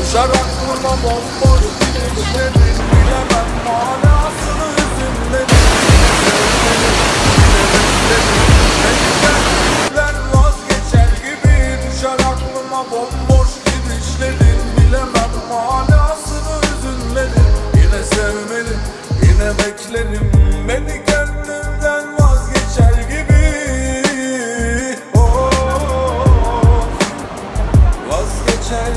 Düşer aklıma bomboş gidişlerin, bilemem manasını hüzünlerin. Beklerim vazgeçer gibi. Düşer aklıma bomboş gidişlerin, bilemem manasını hüzünlerin. Yine sevmedim, yine beklerim, beni kendimden vazgeçer gibi. Oh, vazgeçer